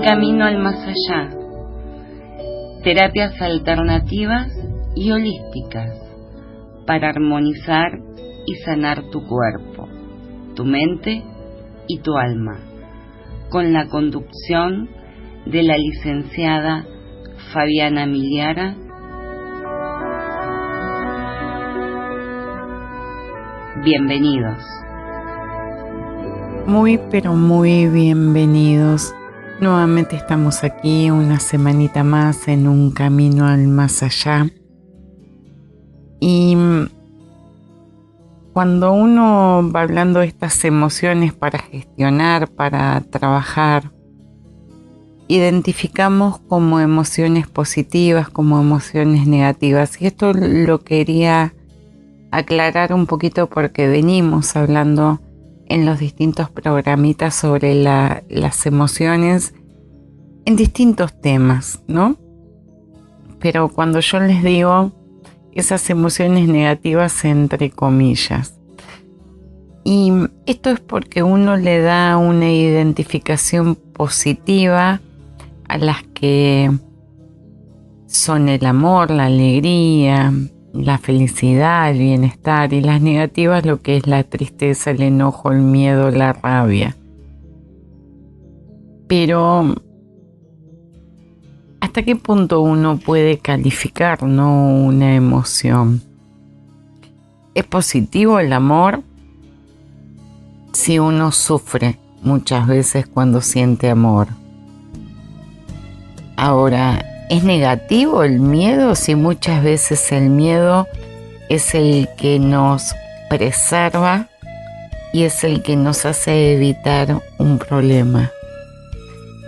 camino al más allá. Terapias alternativas y holísticas para armonizar y sanar tu cuerpo, tu mente y tu alma, con la conducción de la licenciada Fabiana Miliara. Bienvenidos. Muy pero muy bienvenidos. Nuevamente estamos aquí una semanita más en un camino al más allá. Y cuando uno va hablando de estas emociones para gestionar, para trabajar, identificamos como emociones positivas, como emociones negativas. Y esto lo quería aclarar un poquito porque venimos hablando en los distintos programitas sobre las emociones en distintos temas, ¿no? Pero cuando yo les digo esas emociones negativas entre comillas, y esto es porque uno le da una identificación positiva a las que son el amor, la alegría, la felicidad, el bienestar, y las negativas lo que es la tristeza, el enojo, el miedo, la rabia. Pero ¿hasta qué punto uno puede calificar, no, una emoción? ¿Es positivo el amor? Si uno sufre muchas veces cuando siente amor. Ahora, ¿es negativo el miedo? Si muchas veces el miedo es el que nos preserva y es el que nos hace evitar un problema.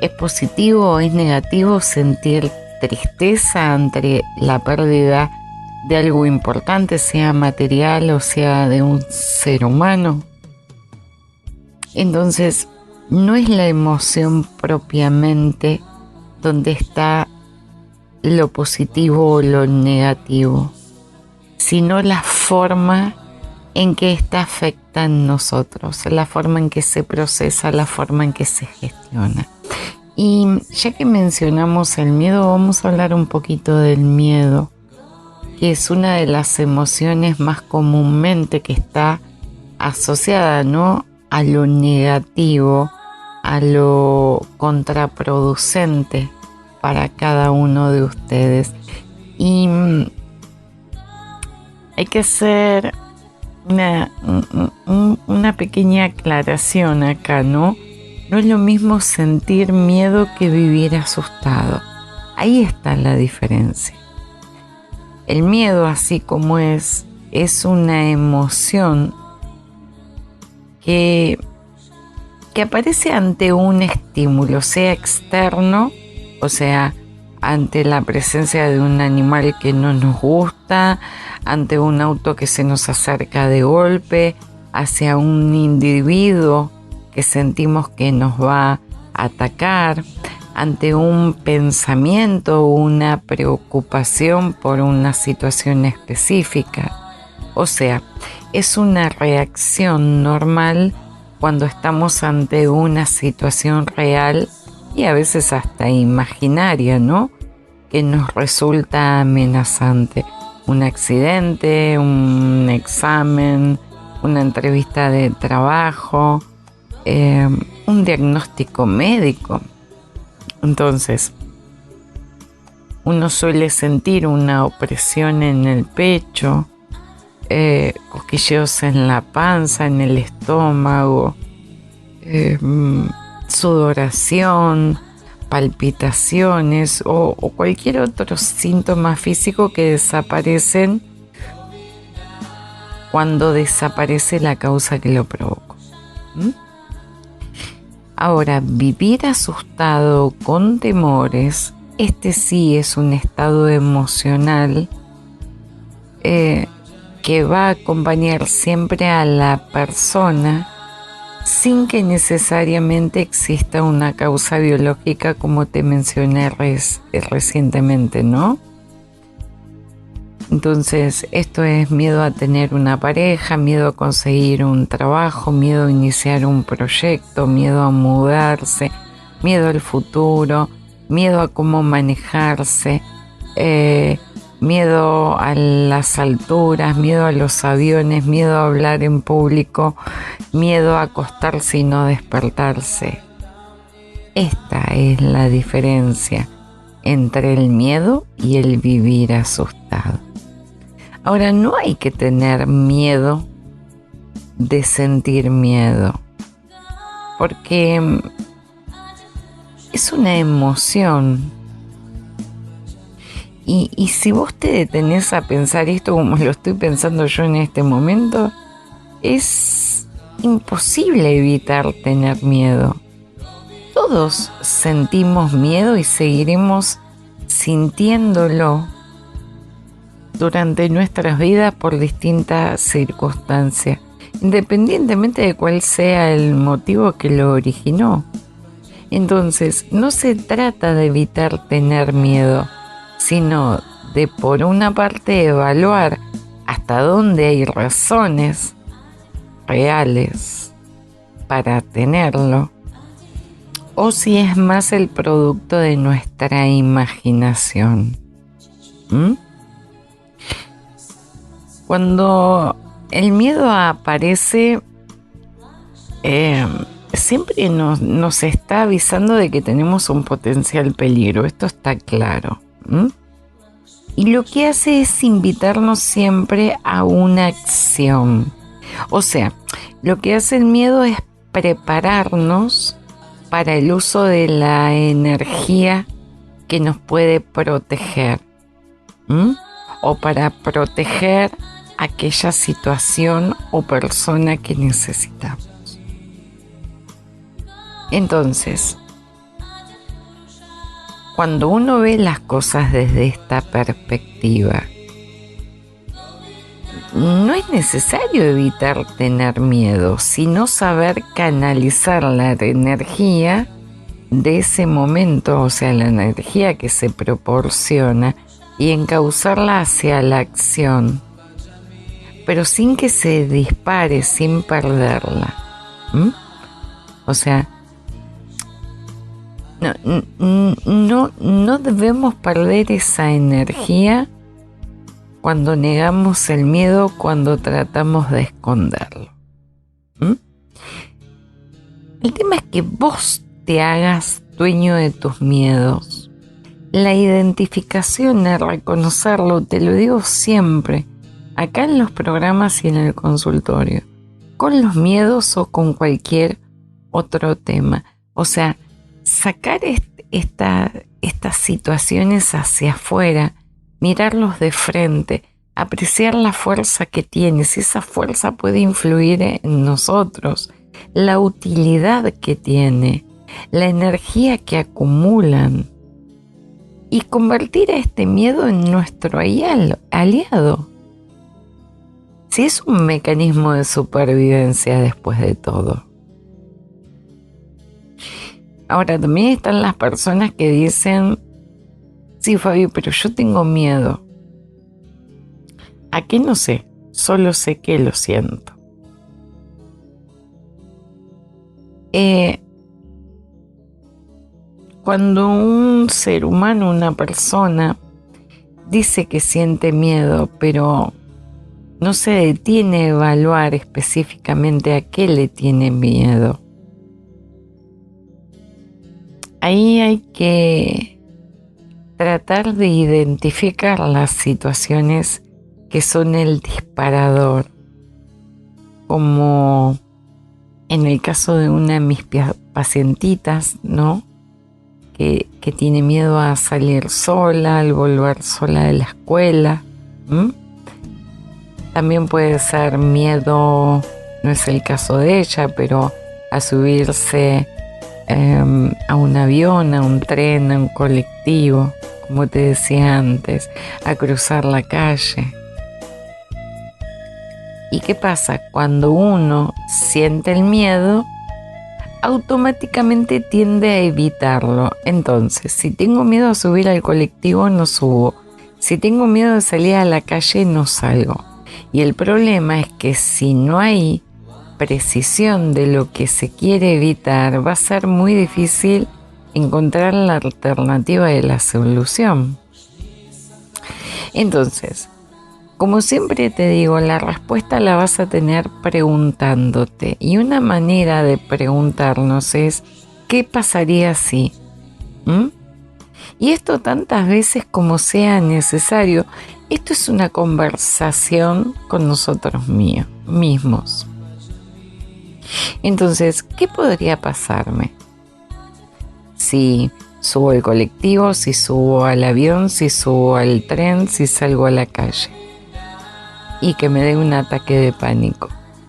¿Es positivo o es negativo sentir tristeza ante la pérdida de algo importante, sea material o sea de un ser humano? Entonces, no es la emoción propiamente donde está lo positivo o lo negativo, sino la forma en que esta afecta en nosotros, la forma en que se procesa, la forma en que se gestiona. Y ya que mencionamos el miedo, vamos a hablar un poquito del miedo, que es una de las emociones más comúnmente que está asociada, ¿no?, a lo negativo, a lo contraproducente para cada uno de ustedes. Y hay que hacer una pequeña aclaración acá, ¿no? No es lo mismo sentir miedo que vivir asustado. Ahí está la diferencia. El miedo, así como es una emoción que aparece ante un estímulo, sea externo, o sea, ante la presencia de un animal que no nos gusta, ante un auto que se nos acerca de golpe, hacia un individuo que sentimos que nos va a atacar, ante un pensamiento o una preocupación por una situación específica. O sea, es una reacción normal cuando estamos ante una situación real y a veces hasta imaginaria, ¿no?, que nos resulta amenazante. Un accidente, un examen, una entrevista de trabajo, un diagnóstico médico. Entonces, uno suele sentir una opresión en el pecho, cosquilleos en la panza, en el estómago, sudoración, palpitaciones o cualquier otro síntoma físico que desaparecen cuando desaparece la causa que lo provocó. Ahora, vivir asustado con temores, este sí es un estado emocional que va a acompañar siempre a la persona sin que necesariamente exista una causa biológica, como te mencioné recientemente, ¿no? Entonces, esto es miedo a tener una pareja, miedo a conseguir un trabajo, miedo a iniciar un proyecto, miedo a mudarse, miedo al futuro, miedo a cómo manejarse, miedo a las alturas, miedo a los aviones, miedo a hablar en público, miedo a acostarse y no despertarse. Esta es la diferencia entre el miedo y el vivir asustado. Ahora, no hay que tener miedo de sentir miedo, porque es una emoción. Y si vos te detenés a pensar esto como lo estoy pensando yo en este momento, es imposible evitar tener miedo. Todos sentimos miedo y seguiremos sintiéndolo durante nuestras vidas por distintas circunstancias, independientemente de cuál sea el motivo que lo originó. Entonces, no se trata de evitar tener miedo, sino de, por una parte, evaluar hasta dónde hay razones reales para tenerlo, o si es más el producto de nuestra imaginación. Cuando el miedo aparece, siempre nos está avisando de que tenemos un potencial peligro, esto está claro. Y lo que hace es invitarnos siempre a una acción. O sea, lo que hace el miedo es prepararnos para el uso de la energía que nos puede proteger, o para proteger aquella situación o persona que necesitamos. Entonces, cuando uno ve las cosas desde esta perspectiva, no es necesario evitar tener miedo, sino saber canalizar la energía de ese momento, o sea, la energía que se proporciona, y encauzarla hacia la acción, pero sin que se dispare, sin perderla. O sea, no debemos perder esa energía cuando negamos el miedo, cuando tratamos de esconderlo. El tema es que vos te hagas dueño de tus miedos. La identificación, el reconocerlo, te lo digo siempre, acá en los programas y en el consultorio, con los miedos o con cualquier otro tema. O sea, sacar estas situaciones hacia afuera, mirarlos de frente, apreciar la fuerza que tiene, si esa fuerza puede influir en nosotros, la utilidad que tiene, la energía que acumulan, y convertir a este miedo en nuestro aliado. Si es un mecanismo de supervivencia después de todo. Ahora, también están las personas que dicen: sí, Fabi, pero yo tengo miedo. ¿A qué? No sé, solo sé que lo siento. Cuando un ser humano, una persona, dice que siente miedo, pero no se detiene a evaluar específicamente a qué le tiene miedo, ahí hay que tratar de identificar las situaciones que son el disparador, como en el caso de una de mis pacientitas, ¿no? Que tiene miedo a salir sola, al volver sola de la escuela. También puede ser miedo, no es el caso de ella, pero a subirse a un avión, a un tren, a un colectivo, como te decía antes, a cruzar la calle. ¿Y qué pasa? Cuando uno siente el miedo, automáticamente tiende a evitarlo. Entonces, si tengo miedo a subir al colectivo, no subo. Si tengo miedo de salir a la calle, no salgo. Y el problema es que si no hay precisión de lo que se quiere evitar, va a ser muy difícil encontrar la alternativa de la solución. Entonces, como siempre te digo, la respuesta la vas a tener preguntándote. Y una manera de preguntarnos es, ¿qué pasaría si? Y esto tantas veces como sea necesario. Esto es una conversación con nosotros mismos. Entonces, ¿qué podría pasarme? Si subo al colectivo, si subo al avión, si subo al tren, si salgo a la calle y que me dé un ataque de pánico.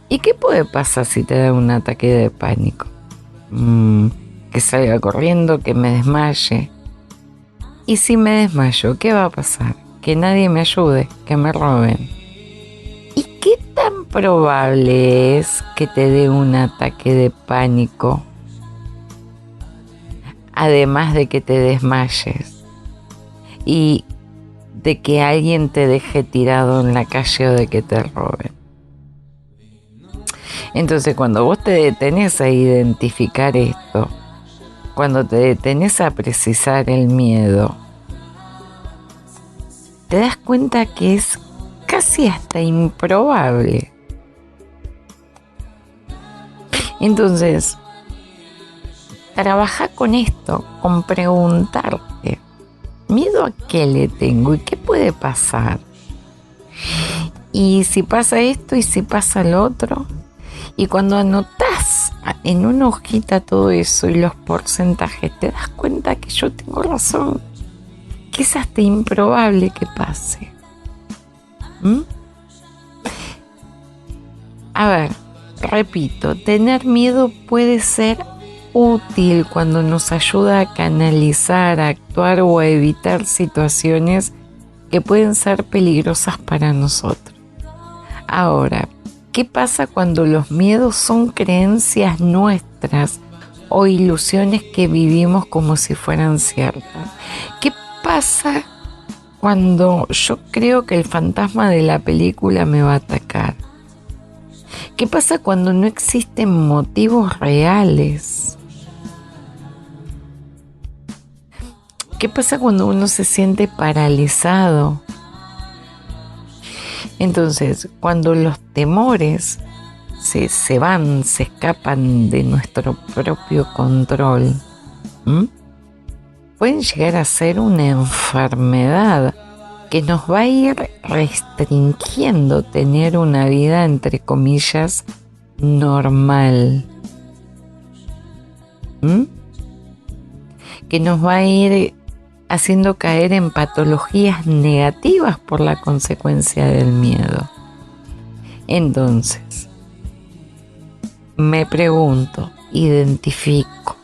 ¿Y qué puede pasar si te da un ataque de pánico? Que salga corriendo, que me desmaye. Y si me desmayo, ¿qué va a pasar? Que nadie me ayude, que me roben. ¿Y qué tan probable es que te dé un ataque de pánico? Además de que te desmayes y de que alguien te deje tirado en la calle o de que te roben. Entonces, cuando vos te detenés a identificar esto, cuando te detenés a precisar el miedo, te das cuenta que es casi hasta improbable. Entonces, trabaja con esto, con preguntarte, ¿miedo a qué le tengo y qué puede pasar? Y si pasa esto y si pasa lo otro. Y cuando anotás en una hojita todo eso y los porcentajes, te das cuenta que yo tengo razón, que es hasta improbable que pase. A ver, repito, tener miedo puede ser útil cuando nos ayuda a canalizar, a actuar o a evitar situaciones que pueden ser peligrosas para nosotros. Ahora, ¿qué pasa cuando los miedos son creencias nuestras o ilusiones que vivimos como si fueran ciertas? ¿Qué pasa cuando yo creo que el fantasma de la película me va a atacar? ¿Qué pasa cuando no existen motivos reales? ¿Qué pasa cuando uno se siente paralizado? Entonces, cuando los temores se escapan de nuestro propio control, pueden llegar a ser una enfermedad que nos va a ir restringiendo tener una vida, entre comillas, normal. Que nos va a ir haciendo caer en patologías negativas por la consecuencia del miedo. Entonces, me pregunto, identifico,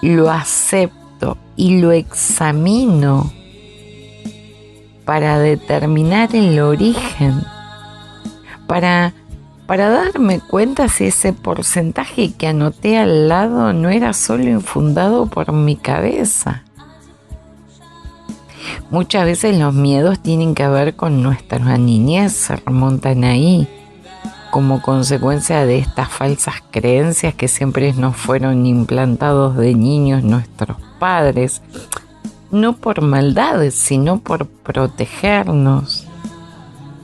lo acepto y lo examino para determinar el origen, para darme cuenta si ese porcentaje que anoté al lado no era solo infundado por mi cabeza. Muchas veces los miedos tienen que ver con nuestra niñez, se remontan ahí, como consecuencia de estas falsas creencias que siempre nos fueron implantados de niños nuestros padres, no por maldades, sino por protegernos,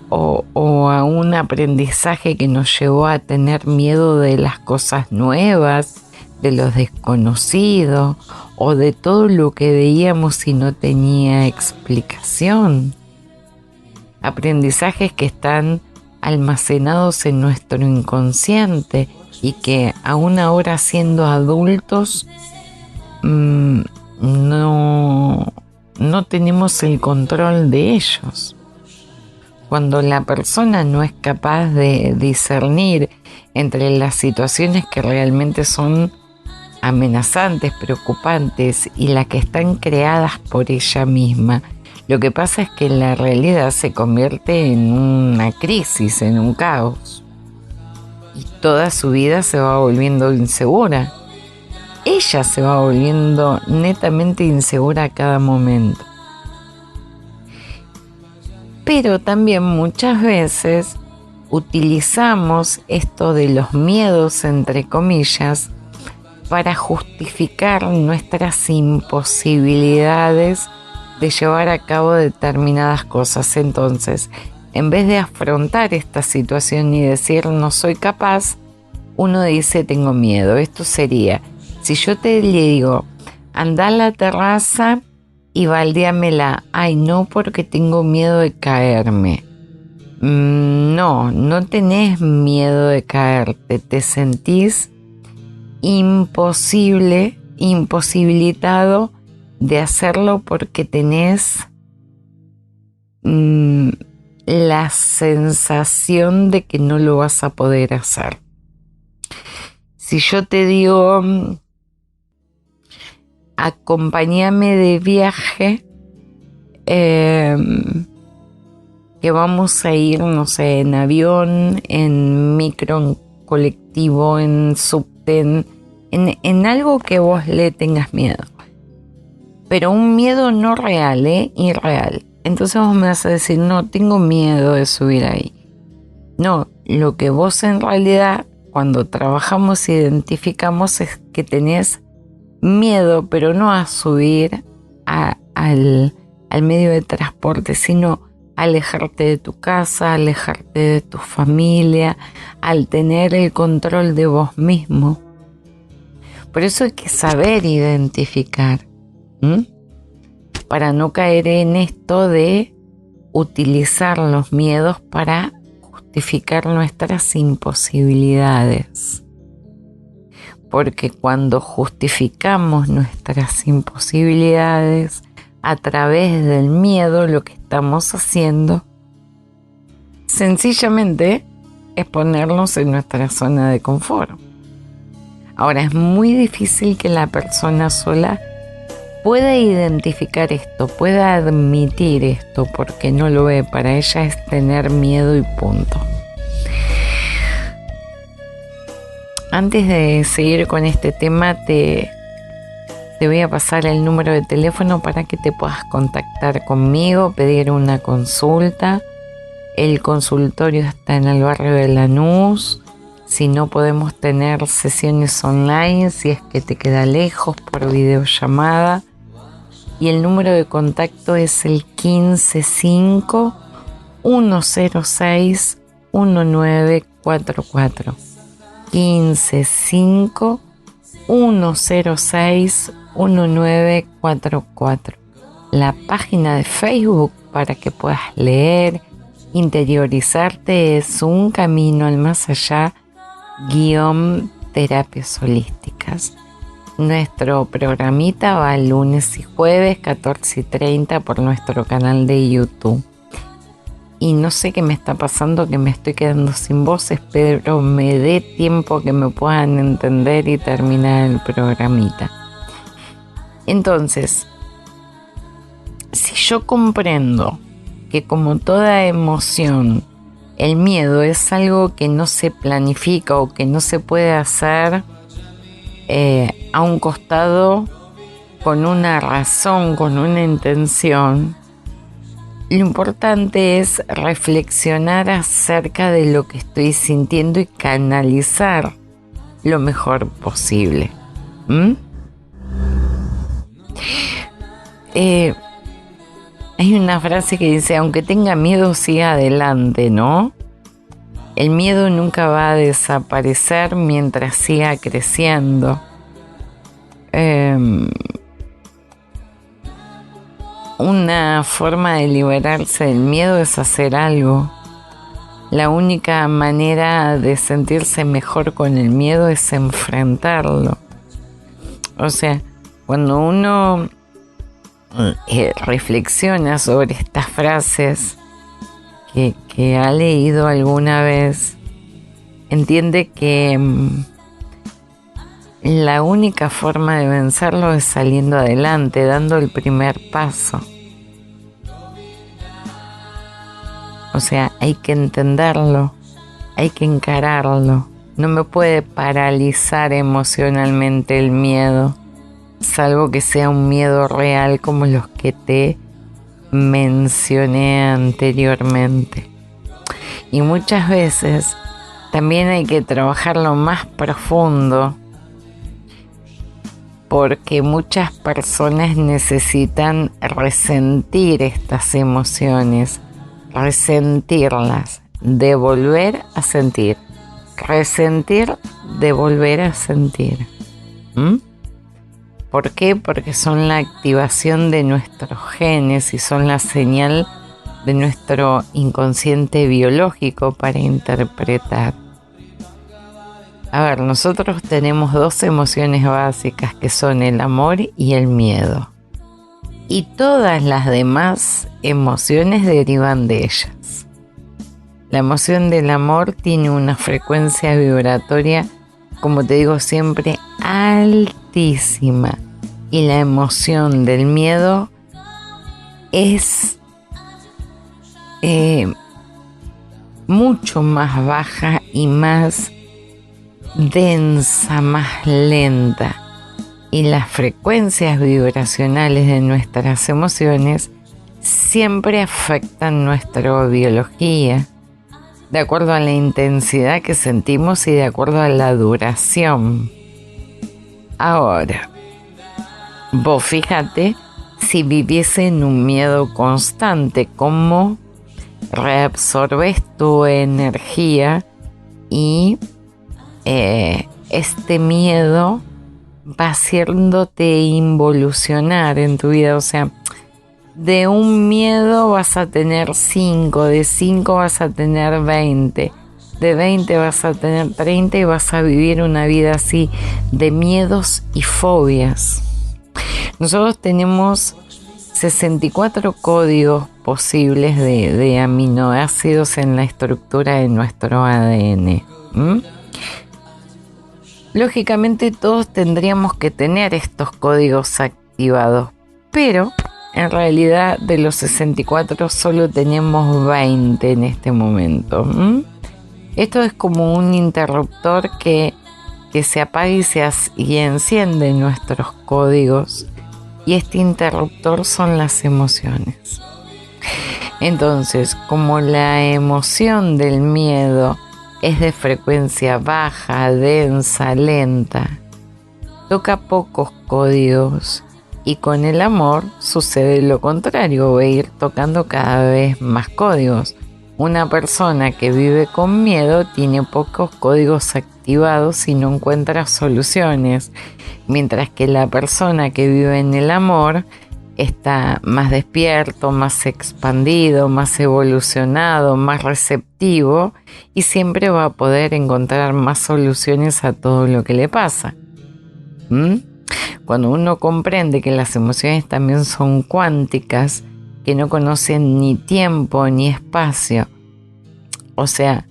o a un aprendizaje que nos llevó a tener miedo de las cosas nuevas, de lo desconocido, o de todo lo que veíamos y no tenía explicación. Aprendizajes que están almacenados en nuestro inconsciente y que aún ahora siendo adultos no tenemos el control de ellos. Cuando la persona no es capaz de discernir entre las situaciones que realmente son amenazantes, preocupantes y las que están creadas por ella misma, lo que pasa es que la realidad se convierte en una crisis, en un caos. Y toda su vida se va volviendo insegura. Ella se va volviendo netamente insegura a cada momento. Pero también muchas veces utilizamos esto de los miedos, entre comillas, para justificar nuestras imposibilidades de llevar a cabo determinadas cosas. Entonces, en vez de afrontar esta situación y decir no soy capaz, uno dice tengo miedo. Esto sería, si yo te digo, anda a la terraza y baldéamela. Ay, no, porque tengo miedo de caerme. No tenés miedo de caerte, te sentís imposibilitado de hacerlo porque tenés la sensación de que no lo vas a poder hacer. Si yo te digo, acompáñame de viaje, que vamos a ir, no sé, en avión, en micro, en colectivo, en subte, en algo que vos le tengas miedo. Pero un miedo no real, irreal. Entonces vos me vas a decir, no, tengo miedo de subir ahí. No, lo que vos en realidad, cuando trabajamos, identificamos es que tenés miedo, pero no a subir al medio de transporte, sino alejarte de tu casa, alejarte de tu familia, al tener el control de vos mismo. Por eso hay que saber identificar, para no caer en esto de utilizar los miedos para justificar nuestras imposibilidades. Porque cuando justificamos nuestras imposibilidades a través del miedo, lo que estamos haciendo sencillamente es ponernos en nuestra zona de confort. Ahora, es muy difícil que la persona sola pueda identificar esto, pueda admitir esto, porque no lo ve. Para ella es tener miedo y punto. Antes de seguir con este tema, te voy a pasar el número de teléfono para que te puedas contactar conmigo, pedir una consulta. El consultorio está en el barrio de Lanús. Si no, podemos tener sesiones online, si es que te queda lejos, por videollamada. Y el número de contacto es el 155-106-1944. 155-106-1944. La página de Facebook para que puedas leer, interiorizarte, es Un Camino al Más Allá _terapias holísticas. Nuestro programita va lunes y jueves 14:30 por nuestro canal de YouTube. Y no sé qué me está pasando, que me estoy quedando sin voz. Espero me dé tiempo que me puedan entender y terminar el programita. Entonces, si yo comprendo que como toda emoción, el miedo es algo que no se planifica o que no se puede hacer a un costado con una razón, con una intención, lo importante es reflexionar acerca de lo que estoy sintiendo y canalizar lo mejor posible. Hay una frase que dice, aunque tenga miedo, siga adelante, ¿no? El miedo nunca va a desaparecer mientras siga creciendo. Una forma de liberarse del miedo es hacer algo. La única manera de sentirse mejor con el miedo es enfrentarlo. O sea, cuando uno reflexiona sobre estas frases que ha leído alguna vez, entiende que la única forma de vencerlo es saliendo adelante, dando el primer paso. O sea, hay que entenderlo, hay que encararlo. No me puede paralizar emocionalmente el miedo, salvo que sea un miedo real como los que te mencioné anteriormente. Y muchas veces también hay que trabajarlo más profundo porque muchas personas necesitan resentir estas emociones, resentirlas, de volver a sentir, resentir, de volver a sentir. ¿Por qué? Porque son la activación de nuestros genes y son la señal de nuestro inconsciente biológico para interpretar. A ver, nosotros tenemos dos emociones básicas que son el amor y el miedo. Y todas las demás emociones derivan de ellas. La emoción del amor tiene una frecuencia vibratoria, como te digo siempre, altísima. Y la emoción del miedo es mucho más baja y más densa, más lenta. Y las frecuencias vibracionales de nuestras emociones siempre afectan nuestra biología, de acuerdo a la intensidad que sentimos y de acuerdo a la duración. Ahora, vos fíjate, si viviese en un miedo constante, ¿cómo reabsorbes tu energía? Y este miedo va haciéndote involucionar en tu vida. O sea, de un miedo vas a tener 5, de 5 vas a tener 20, de 20 vas a tener 30 y vas a vivir una vida así de miedos y fobias. Nosotros tenemos 64 códigos posibles de aminoácidos en la estructura de nuestro ADN. Lógicamente todos tendríamos que tener estos códigos activados, pero en realidad de los 64 solo tenemos 20 en este momento. Esto es como un interruptor que se apaga y enciende nuestros códigos, y este interruptor son las emociones. Entonces, como la emoción del miedo es de frecuencia baja, densa, lenta, toca pocos códigos, y con el amor sucede lo contrario, va a ir tocando cada vez más códigos. Una persona que vive con miedo tiene pocos códigos activados y no encuentra soluciones, mientras que la persona que vive en el amor está más despierto, más expandido, más evolucionado, más receptivo, y siempre va a poder encontrar más soluciones a todo lo que le pasa. Cuando uno comprende que las emociones también son cuánticas, que no conocen ni tiempo ni espacio, o sea,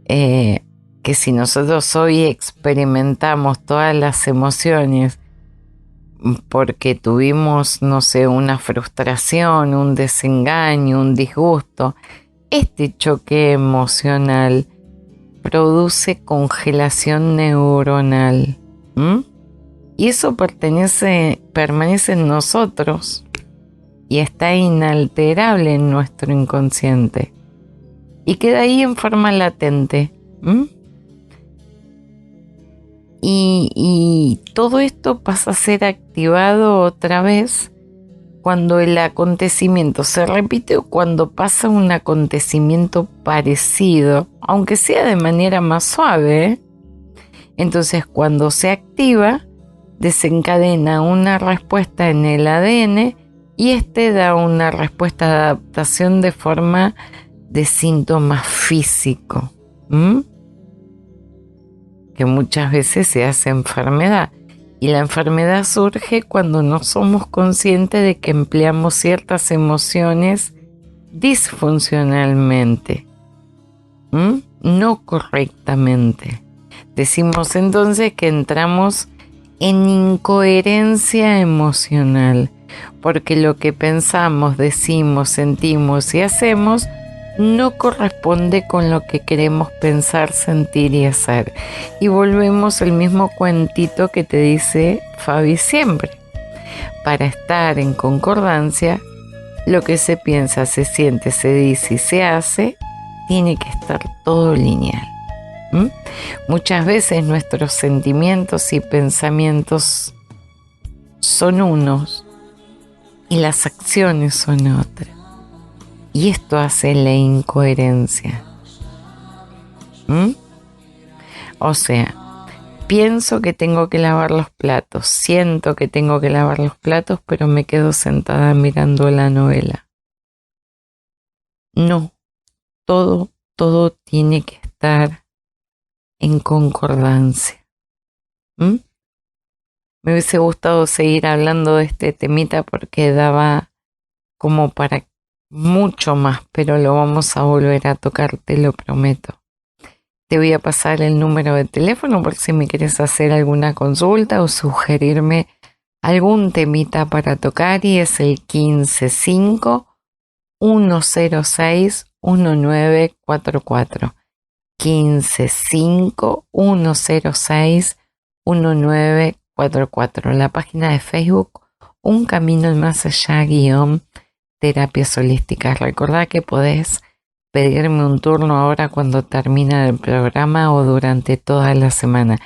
que si nosotros hoy experimentamos todas las emociones porque tuvimos, no sé, una frustración, un desengaño, un disgusto, este choque emocional produce congelación neuronal. Y eso permanece en nosotros y está inalterable en nuestro inconsciente y queda ahí en forma latente. Y todo esto pasa a ser activado otra vez cuando el acontecimiento se repite o cuando pasa un acontecimiento parecido, aunque sea de manera más suave. Entonces, cuando se activa, desencadena una respuesta en el ADN y este da una respuesta de adaptación de forma de síntoma físico, que muchas veces se hace enfermedad. Y la enfermedad surge cuando no somos conscientes de que empleamos ciertas emociones disfuncionalmente, no correctamente. Decimos entonces que entramos en incoherencia emocional, porque lo que pensamos, decimos, sentimos y hacemos no corresponde con lo que queremos pensar, sentir y hacer. Y volvemos al mismo cuentito que te dice Fabi siempre. Para estar en concordancia, lo que se piensa, se siente, se dice y se hace, tiene que estar todo lineal. Muchas veces nuestros sentimientos y pensamientos son unos y las acciones son otras. Y esto hace la incoherencia. O sea, pienso que tengo que lavar los platos, siento que tengo que lavar los platos, pero me quedo sentada mirando la novela. No, todo tiene que estar en concordancia. Me hubiese gustado seguir hablando de este temita porque daba como para mucho más, pero lo vamos a volver a tocar, te lo prometo. Te voy a pasar el número de teléfono por si me quieres hacer alguna consulta o sugerirme algún temita para tocar, y es el 155-106-1944. 155-106-1944. La página de Facebook, Un Camino al Más Allá _terapias holísticas. Recordá que podés pedirme un turno ahora cuando termine el programa o durante toda la semana.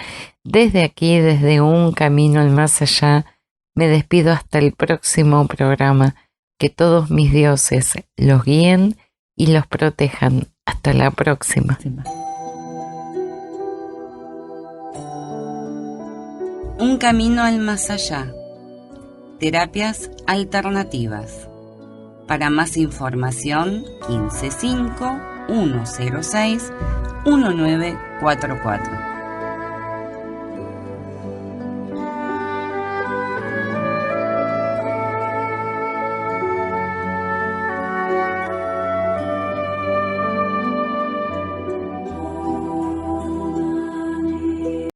Desde aquí, desde Un Camino al Más Allá, me despido hasta el próximo programa. Que todos mis dioses los guíen y los protejan. Hasta la próxima. Un Camino al Más Allá. Terapias alternativas. Para más información, 155-106-1944.